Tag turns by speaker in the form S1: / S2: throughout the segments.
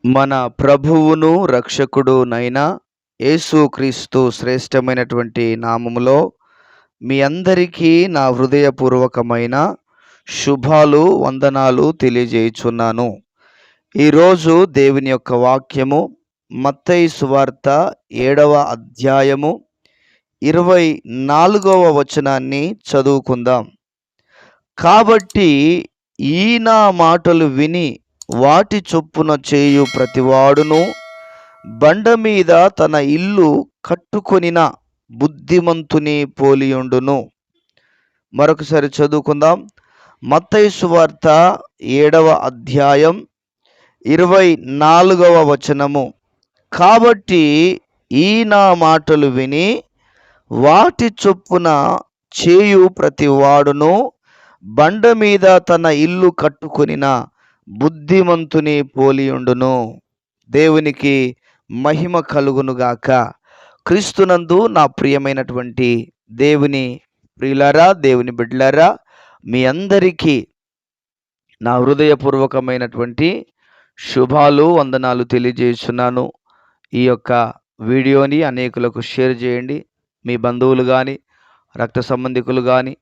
S1: మన ప్రభువును రక్షకుడునైన యేసుక్రీస్తు శ్రేష్టమైనటువంటి నామములో మీ అందరికీ నా హృదయపూర్వకమైన శుభాలు వందనాలు తెలియజేయుచున్నాను. ఈరోజు దేవుని యొక్క వాక్యము మత్తయి సువార్త 7వ అధ్యాయము 24వ వచనాన్ని చదువుకుందాం. కాబట్టి ఈ నా మాటలు విని వాటి చొప్పున చేయు ప్రతివాడును బండ మీద తన ఇల్లు కట్టుకొనిన బుద్ధిమంతుని పోలియుండును. మరొకసారి చదువుకుందాం. మత్తయి సువార్త 7వ అధ్యాయం 24వ వచనము. కాబట్టి ఈ నా మాటలు విని వాటి చొప్పున చేయు ప్రతివాడును బండ మీద తన ఇల్లు కట్టుకొనిన బుద్ధిమంతుని పోలియుండును. దేవునికి మహిమ కలుగునుగాక. క్రీస్తునందు నా ప్రియమైనటువంటి దేవుని ప్రియులారా, దేవుని బిడ్డలారా, మీ అందరికీ నా హృదయపూర్వకమైనటువంటి శుభాలు వందనాలు తెలియజేస్తున్నాను. ఈ యొక్క వీడియోని అనేకులకు షేర్ చేయండి. మీ బంధువులు కానీ, రక్త సంబంధికులు కానీ,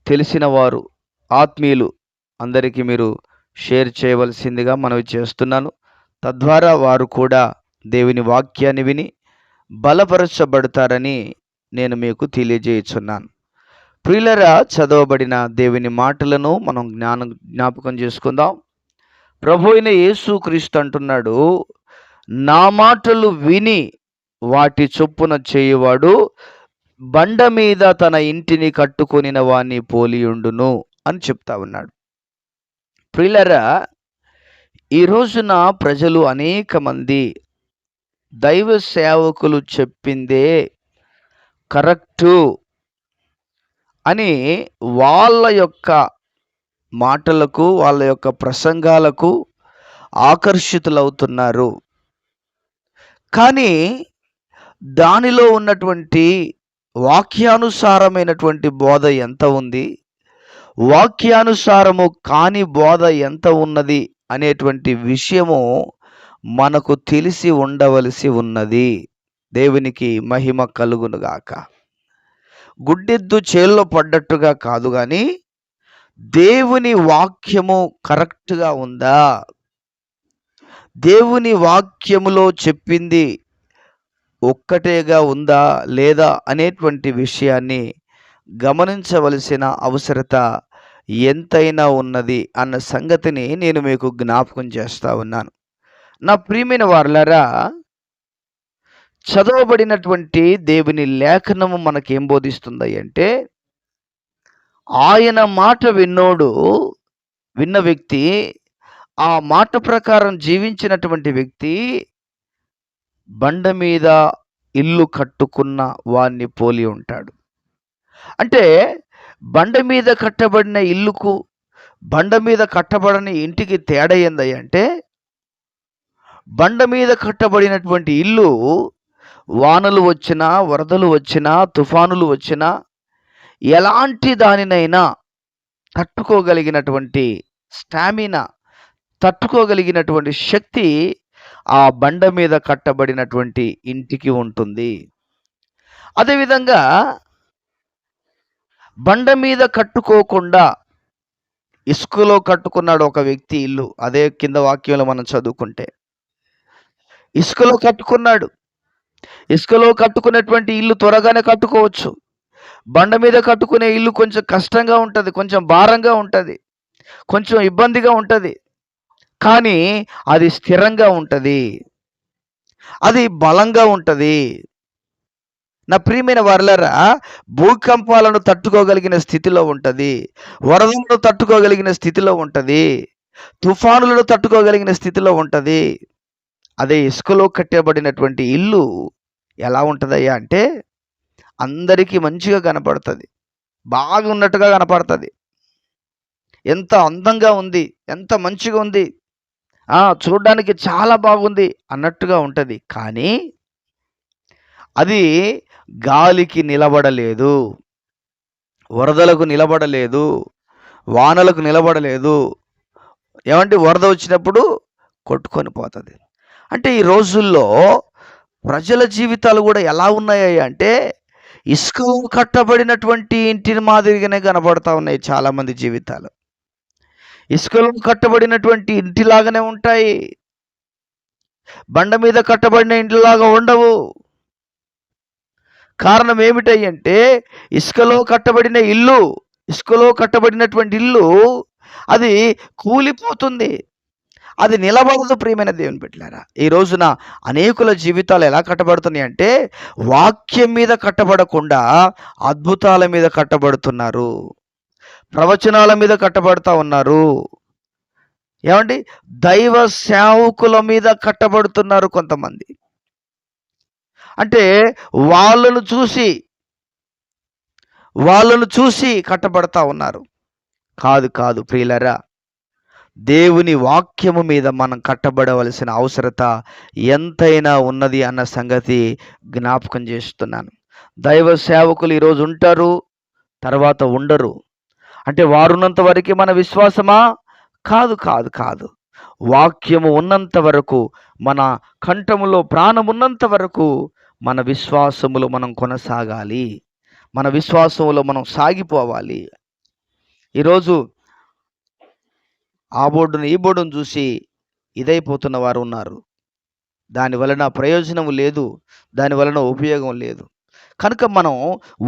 S1: తెలిసిన వారు, ఆత్మీయులు అందరికీ మీరు షేర్ చేయవలసిందిగా మనవి చేస్తున్నాను. తద్వారా వారు కూడా దేవుని వాక్యాన్ని విని బలపరచబడతారని నేను మీకు తెలియజేయుచున్నాను. ప్రియులరా, చదవబడిన దేవుని మాటలను మనం జ్ఞాపకం చేసుకుందాం. ప్రభు అయిన యేసుక్రీస్తు అంటున్నాడు, నా మాటలు విని వాటి చొప్పున చేయువాడు బండ మీద తన ఇంటిని కట్టుకొనిన వాణ్ణి పోలియుండును అని చెప్తా ఉన్నాడు. ప్రియులరా, ఈ రోజున ప్రజలు అనేక మంది దైవ సేవకులు చెప్పిందే కరెక్టు అని వాళ్ళ యొక్క మాటలకు, వాళ్ళ యొక్క ప్రసంగాలకు ఆకర్షితులవుతున్నారు. కానీ దానిలో ఉన్నటువంటి వాక్యానుసారమైనటువంటి బోధ ఎంత ఉంది, వాక్యానుసారము కాని బోధ ఎంత ఉన్నది అనేటువంటి విషయము మనకు తెలిసి ఉండవలసి ఉన్నది. దేవునికి మహిమ కలుగునుగాక. గుడ్డెద్దు చేల్లో పడ్డట్టుగా కాదు, కానీ దేవుని వాక్యము కరెక్ట్గా ఉందా, దేవుని వాక్యములో చెప్పింది ఒక్కటేగా ఉందా లేదా అనేటువంటి విషయాన్ని గమనించవలసిన అవసరత ఎంతైనా ఉన్నది అన్న సంగతిని నేను మీకు జ్ఞాపకం చేస్తా ఉన్నాను. నా ప్రియమైన వారలారా, చదవబడినటువంటి దేవుని లేఖనము మనకేం బోధిస్తుంది అంటే, ఆయన మాట విన్న వ్యక్తి, ఆ మాట ప్రకారం జీవించినటువంటి వ్యక్తి బండ మీద ఇల్లు కట్టుకున్న వాణ్ణి పోలి ఉంటాడు. అంటే బండ మీద కట్టబడిన ఇల్లుకు, బండ మీద కట్టబడని ఇంటికి తేడా ఏందంటే, బండ మీద కట్టబడినటువంటి ఇల్లు వానలు వచ్చినా, వరదలు వచ్చినా, తుఫానులు వచ్చినా ఎలాంటి దానినైనా తట్టుకోగలిగినటువంటి స్టామినా, తట్టుకోగలిగినటువంటి శక్తి ఆ బండ మీద కట్టబడినటువంటి ఇంటికి ఉంటుంది. అదేవిధంగా బండ మీద కట్టుకోకుండా ఇసుకలో కట్టుకున్నాడు ఒక వ్యక్తి ఇల్లు. అదే కింద వాక్యంలో మనం చదువుకుంటే, ఇసుకలో కట్టుకున్నాడు. ఇసుకలో కట్టుకున్నటువంటి ఇల్లు త్వరగానే కట్టుకోవచ్చు. బండ మీద కట్టుకునే ఇల్లు కొంచెం కష్టంగా ఉంటుంది, కొంచెం భారంగా ఉంటుంది, కొంచెం ఇబ్బందిగా ఉంటుంది. కానీ అది స్థిరంగా ఉంటుంది, అది బలంగా ఉంటుంది. నా ప్రియమైన వారలారా, భూకంపాలను తట్టుకోగలిగిన స్థితిలో ఉంటుంది, వరదలను తట్టుకోగలిగిన స్థితిలో ఉంటుంది, తుఫానులను తట్టుకోగలిగిన స్థితిలో ఉంటుంది. అదే ఇసుకలో కట్టబడినటువంటి ఇల్లు ఎలా ఉంటుందయ్యా అంటే, అందరికీ మంచిగా కనపడుతుంది, బాగా ఉన్నట్టుగా కనపడుతుంది. ఎంత అందంగా ఉంది, ఎంత మంచిగా ఉంది, చూడడానికి చాలా బాగుంది అన్నట్టుగా ఉంటుంది. కానీ అది గాలికి నిలబడలేదు, వరదలకు నిలబడలేదు, వానలకు నిలబడలేదు. ఏమంటే వరద వచ్చినప్పుడు కొట్టుకొని పోతుంది. అంటే ఈ రోజుల్లో ప్రజల జీవితాలు కూడా ఎలా ఉన్నాయి అంటే ఇసుకలో కట్టబడినటువంటి ఇంటిని మాదిరిగానే కనబడతా ఉన్నాయి చాలామంది జీవితాలు. ఇసుకలో కట్టబడినటువంటి ఇంటిలాగానే ఉంటాయి, బండ మీద కట్టబడిన ఇంటిలాగా ఉండవు. కారణం ఏమిటంటే ఇసుకలో కట్టబడినటువంటి ఇల్లు అది కూలిపోతుంది, అది నిలబడదు. ప్రియమైన దేవుని బిడ్డలారా, ఈ రోజున అనేకుల జీవితాలు ఎలా కట్టబడుతున్నాయి అంటే వాక్యం మీద కట్టబడకుండా అద్భుతాల మీద కట్టబడుతున్నారు, ప్రవచనాల మీద కట్టబడతా ఉన్నారు. ఏమండి, దైవ సేవకుల మీద కట్టబడుతున్నారు కొంతమంది. అంటే వాళ్ళను చూసి కట్టబడతా ఉన్నారు. కాదు కాదు ప్రియులరా, దేవుని వాక్యము మీద మనం కట్టబడవలసిన అవసరత ఎంతైనా ఉన్నది అన్న సంగతి జ్ఞాపకం చేస్తున్నాను. దైవ సేవకులు ఈరోజు ఉంటారు, తర్వాత ఉండరు. అంటే వారున్నంత వరకే మన విశ్వాసమా? కాదు కాదు కాదు. వాక్యము ఉన్నంత వరకు, మన కంఠములో ప్రాణం ఉన్నంత వరకు మన విశ్వాసములో మనం కొనసాగాలి, మన విశ్వాసములో మనం సాగిపోవాలి. ఈరోజు ఆ బోర్డును ఈ బోర్డును చూసి ఇదైపోతున్న వారు ఉన్నారు. దాని వలన ప్రయోజనం లేదు, దాని వలన ఉపయోగం లేదు. కనుక మనం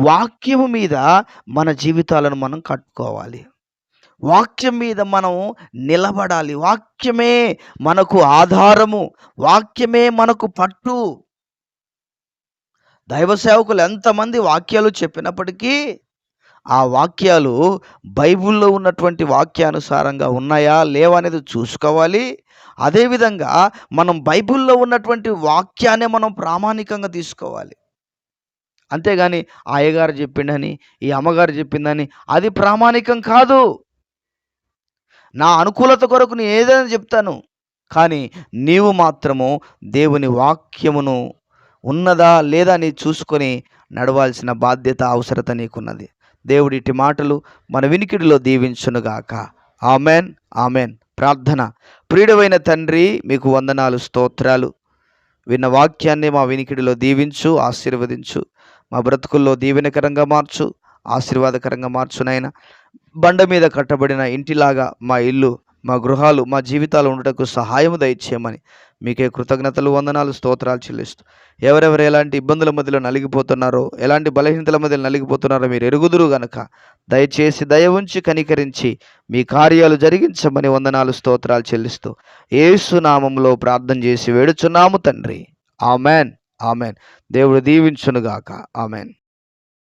S1: వాక్యము మీద మన జీవితాలను మనం కట్టుకోవాలి, వాక్యం మీద మనం నిలబడాలి. వాక్యమే మనకు ఆధారము, వాక్యమే మనకు పట్టు. దైవ సేవకులు ఎంతమంది వాక్యాలు చెప్పినప్పటికీ ఆ వాక్యాలు బైబిల్లో ఉన్నటువంటి వాక్యానుసారంగా ఉన్నాయా లేవా అనేది చూసుకోవాలి. అదేవిధంగా మనం బైబిల్లో ఉన్నటువంటి వాక్యాన్ని మనం ప్రామాణికంగా తీసుకోవాలి. అంతేగాని ఆ అయ్యగారు చెప్పిండని, ఈ అమ్మగారు చెప్పిందని అది ప్రామాణికం కాదు. నా అనుకూలత కొరకు నేను ఏదైనా చెప్తాను, కానీ నీవు మాత్రము దేవుని వాక్యమును ఉన్నదా లేదా అని చూసుకొని నడవాల్సిన బాధ్యత, అవసరత నీకున్నది. దేవుడి ఇట్టి మాటలు మన వినికిడిలో దీవించునుగాక. Amen amen. ప్రార్థన. ప్రియుడవైన తండ్రి, మీకు వందనాలు, స్తోత్రాలు. విన్న వాక్యాన్ని మా వినికిడిలో దీవించు, ఆశీర్వదించు. మా బ్రతుకుల్లో దీవెనకరంగా మార్చు, ఆశీర్వాదకరంగా మార్చు నాయన. బండ మీద కట్టబడిన ఇంటిలాగా మా ఇల్లు, మా గృహాలు, మా జీవితాలు ఉండటకు సహాయము దయచేయమని మీకే కృతజ్ఞతలు, వందనాలు, స్తోత్రాలు చెల్లిస్తూ, ఎవరెవరు ఎలాంటి ఇబ్బందుల మధ్యలో నలిగిపోతున్నారో, ఎలాంటి బలహీనతల మధ్యలో నలిగిపోతున్నారో మీరు ఎరుగుదురు గనక దయచేసి దయ ఉంచి కనికరించి మీ కార్యాలు జరిగించమని వందనాలు, స్తోత్రాలు చెల్లిస్తూ యేసు నామములో ప్రార్థన చేసి వేడుచున్నాము తండ్రి. Amen amen. దేవుడు దీవించునుగాక. ఆమెన్.